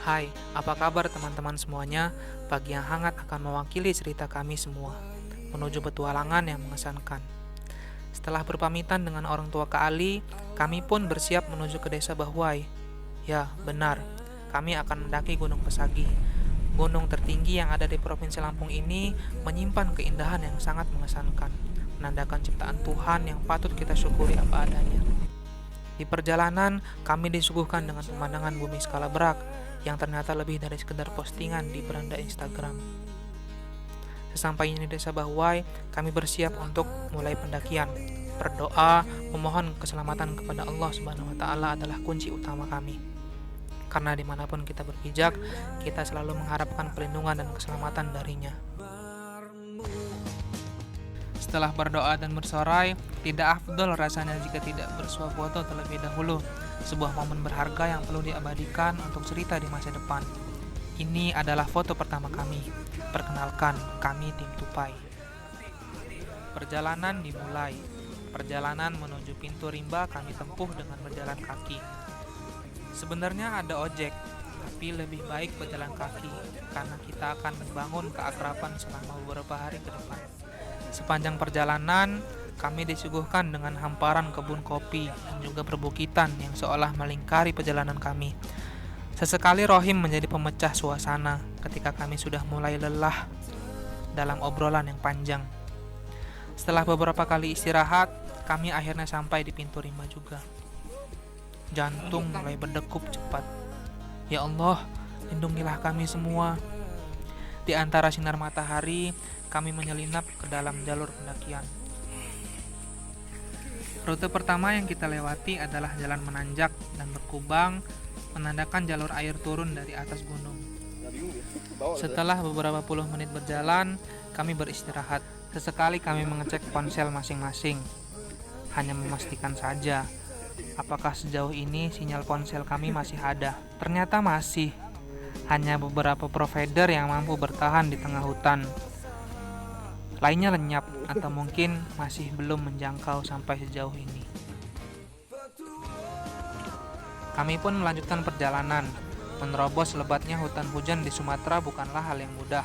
Hai, apa kabar teman-teman semuanya? Pagi yang hangat akan mewakili cerita kami semua, menuju petualangan yang mengesankan. Setelah berpamitan dengan orang tua Kak Ali, kami pun bersiap menuju ke desa Bahuai. Ya, benar, kami akan mendaki Gunung Pesagi. Gunung tertinggi yang ada di Provinsi Lampung ini menyimpan keindahan yang sangat mengesankan, menandakan ciptaan Tuhan yang patut kita syukuri apa adanya. Di perjalanan, kami disuguhkan dengan pemandangan bumi skala berak yang ternyata lebih dari sekedar postingan di beranda Instagram. Sesampainya di desa Bahuai, kami bersiap untuk mulai pendakian. Berdoa, memohon keselamatan kepada Allah Subhanahu wa Ta'ala adalah kunci utama kami. Karena dimanapun kita berpijak, kita selalu mengharapkan perlindungan dan keselamatan darinya. Setelah berdoa dan bersorai, tidak afdol rasanya jika tidak bersuah foto terlebih dahulu. Sebuah momen berharga yang perlu diabadikan untuk cerita di masa depan. Ini adalah foto pertama kami. Perkenalkan, kami tim Tupai. Perjalanan dimulai. Perjalanan menuju pintu rimba kami tempuh dengan berjalan kaki. Sebenarnya ada ojek, tapi lebih baik berjalan kaki karena kita akan membangun keakraban selama beberapa hari ke depan. Sepanjang perjalanan, kami disuguhkan dengan hamparan kebun kopi dan juga perbukitan yang seolah melingkari perjalanan kami. Sesekali Rohim menjadi pemecah suasana ketika kami sudah mulai lelah dalam obrolan yang panjang. Setelah beberapa kali istirahat, kami akhirnya sampai di pintu rimba juga. Jantung mulai berdegup cepat. Ya Allah, lindungilah kami semua. Di antara sinar matahari, kami menyelinap ke dalam jalur pendakian. Rute pertama yang kita lewati adalah jalan menanjak dan berkubang, menandakan jalur air turun dari atas gunung. Setelah beberapa puluh menit berjalan, kami beristirahat. Sesekali kami mengecek ponsel masing-masing, hanya memastikan saja apakah sejauh ini sinyal ponsel kami masih ada. Ternyata masih. Hanya beberapa provider yang mampu bertahan di tengah hutan. Lainnya lenyap atau mungkin masih belum menjangkau sampai sejauh ini. Kami pun melanjutkan perjalanan. Menerobos lebatnya hutan hujan di Sumatera bukanlah hal yang mudah.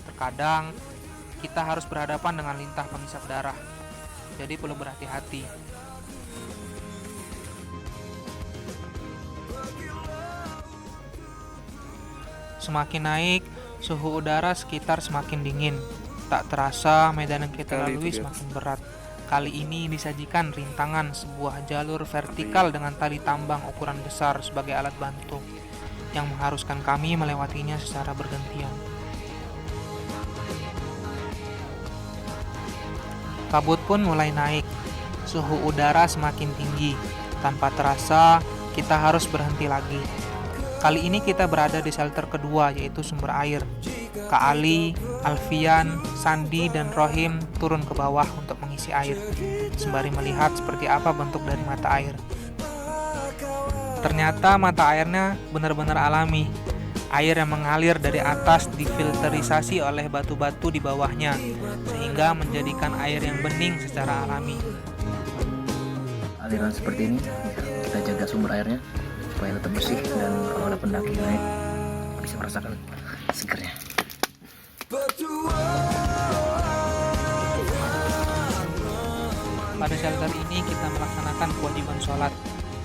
Terkadang kita harus berhadapan dengan lintah pengisap darah. Jadi perlu berhati-hati. Semakin naik, suhu udara sekitar semakin dingin. Tak terasa medan yang kita lalui semakin berat. Kali ini disajikan rintangan sebuah jalur vertikal dengan tali tambang ukuran besar sebagai alat bantu, yang mengharuskan kami melewatinya secara bergantian. Kabut pun mulai naik. Suhu udara semakin tinggi. Tanpa terasa, kita harus berhenti lagi. Kali ini kita berada di shelter kedua, yaitu sumber air. Kak Ali, Alfian, Sandi, dan Rohim turun ke bawah untuk mengisi air, sembari melihat seperti apa bentuk dari mata air. Ternyata mata airnya benar-benar alami. Air yang mengalir dari atas difilterisasi oleh batu-batu di bawahnya, sehingga menjadikan air yang bening secara alami. Aliran seperti ini kita jaga sumber airnya supaya tetap bersih, dan kalau ada pendaki naik bisa merasakan segernya. Pada shelter ini kita melaksanakan kewajiban sholat.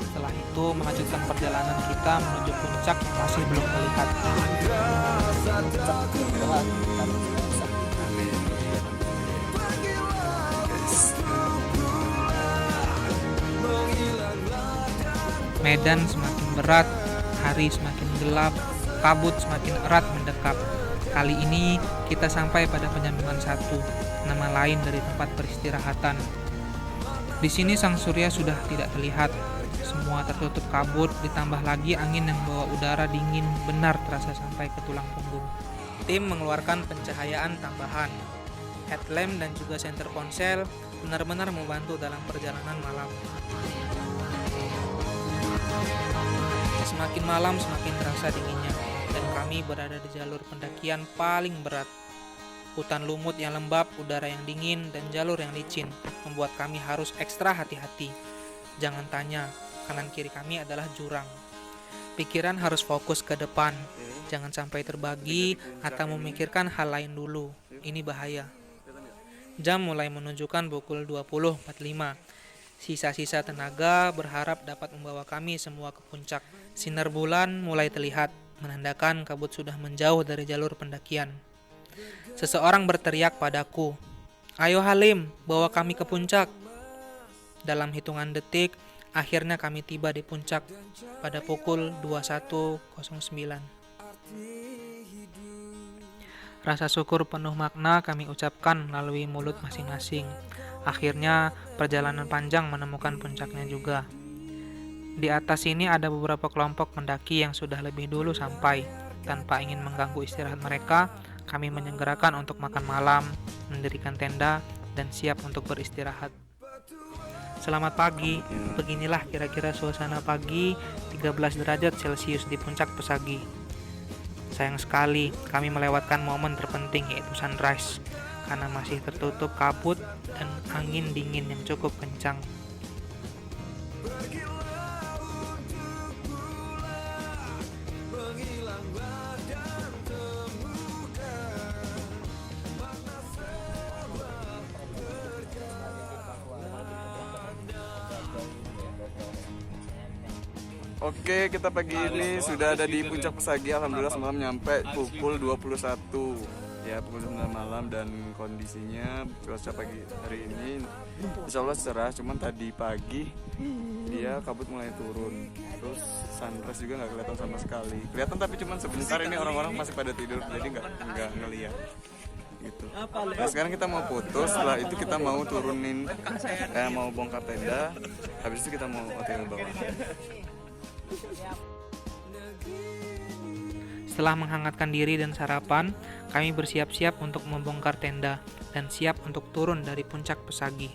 Setelah itu melanjutkan perjalanan kita menuju puncak yang masih belum terlihat. Medan semakin berat, hari semakin gelap, kabut semakin erat mendekat. Kali ini kita sampai pada Penyambungan 1, nama lain dari tempat peristirahatan. Di sini sang surya sudah tidak terlihat. Semua tertutup kabut, ditambah lagi angin yang membawa udara dingin benar terasa sampai ke tulang punggung. Tim mengeluarkan pencahayaan tambahan. Headlamp dan juga senter ponsel benar-benar membantu dalam perjalanan malam. Semakin malam semakin terasa dinginnya, dan kami berada di jalur pendakian paling berat. Hutan lumut yang lembab, udara yang dingin, dan jalur yang licin membuat kami harus ekstra hati-hati. Jangan tanya, kanan kiri kami adalah jurang. Pikiran harus fokus ke depan, jangan sampai terbagi atau memikirkan hal lain dulu. Ini bahaya. Jam mulai menunjukkan pukul 20.45. Sisa-sisa tenaga berharap dapat membawa kami semua ke puncak. Sinar bulan mulai terlihat, menandakan kabut sudah menjauh dari jalur pendakian. Seseorang berteriak padaku, "Ayo Halim, bawa kami ke puncak." Dalam hitungan detik, akhirnya kami tiba di puncak pada pukul 21.09. Rasa syukur penuh makna kami ucapkan melalui mulut masing-masing. Akhirnya, perjalanan panjang menemukan puncaknya juga. Di atas sini ada beberapa kelompok pendaki yang sudah lebih dulu sampai. Tanpa ingin mengganggu istirahat mereka, kami menyegerakan untuk makan malam, mendirikan tenda, dan siap untuk beristirahat. Selamat pagi, beginilah kira-kira suasana pagi 13 derajat Celcius di puncak Pesagi. Sayang sekali, kami melewatkan momen terpenting yaitu sunrise, karena masih tertutup kabut dan angin dingin yang cukup kencang. Oke, kita pagi ini sudah ada di puncak Pesagi. Alhamdulillah semalam nyampe pukul 21. Ya, pukul 9 malam, dan kondisinya cuaca pagi hari ini insya Allah cerah, cuman tadi pagi dia kabut mulai turun. Terus sunrise juga nggak kelihatan sama sekali. Kelihatan tapi cuman sebentar, ini orang-orang masih pada tidur jadi nggak ngelihat gitu. Nah, sekarang kita mau foto, setelah itu kita mau turunin, mau bongkar tenda, habis itu kita mau OTW bawah. Setelah menghangatkan diri dan sarapan, kami bersiap-siap untuk membongkar tenda dan siap untuk turun dari puncak Pesagi.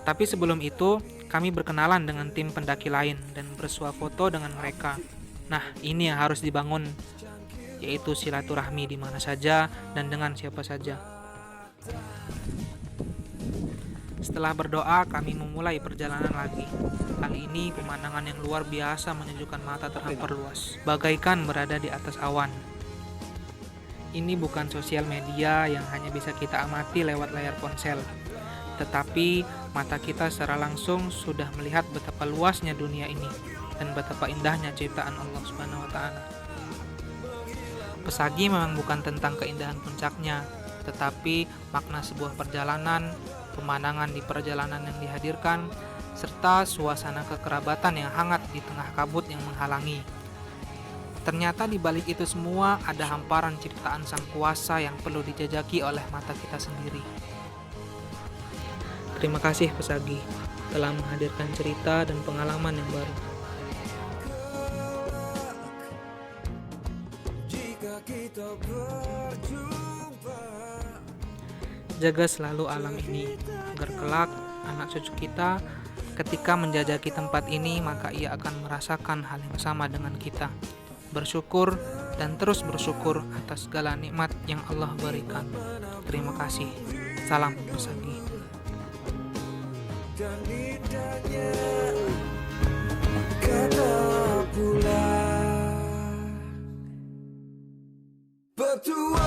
Tapi sebelum itu, kami berkenalan dengan tim pendaki lain dan bersuah foto dengan mereka. Nah, ini yang harus dibangun, yaitu silaturahmi di mana saja dan dengan siapa saja. Setelah berdoa, kami memulai perjalanan lagi. Kali ini pemandangan yang luar biasa menyejukkan mata terhampar luas, bagaikan berada di atas awan. Ini bukan sosial media yang hanya bisa kita amati lewat layar ponsel, tetapi mata kita secara langsung sudah melihat betapa luasnya dunia ini dan betapa indahnya ciptaan Allah Subhanahu wa Ta'ala. Pesagi memang bukan tentang keindahan puncaknya, tetapi makna sebuah perjalanan, pemandangan di perjalanan yang dihadirkan, serta suasana kekerabatan yang hangat di tengah kabut yang menghalangi. Ternyata di balik itu semua ada hamparan ciptaan Sang Kuasa yang perlu dijajaki oleh mata kita sendiri. Terima kasih Pesagi telah menghadirkan cerita dan pengalaman yang baru. Jaga selalu alam ini, agar kelak anak cucu kita ketika menjajaki tempat ini maka ia akan merasakan hal yang sama dengan kita. Bersyukur dan terus bersyukur atas segala nikmat yang Allah berikan. Terima kasih. Salam Pesagi. Petua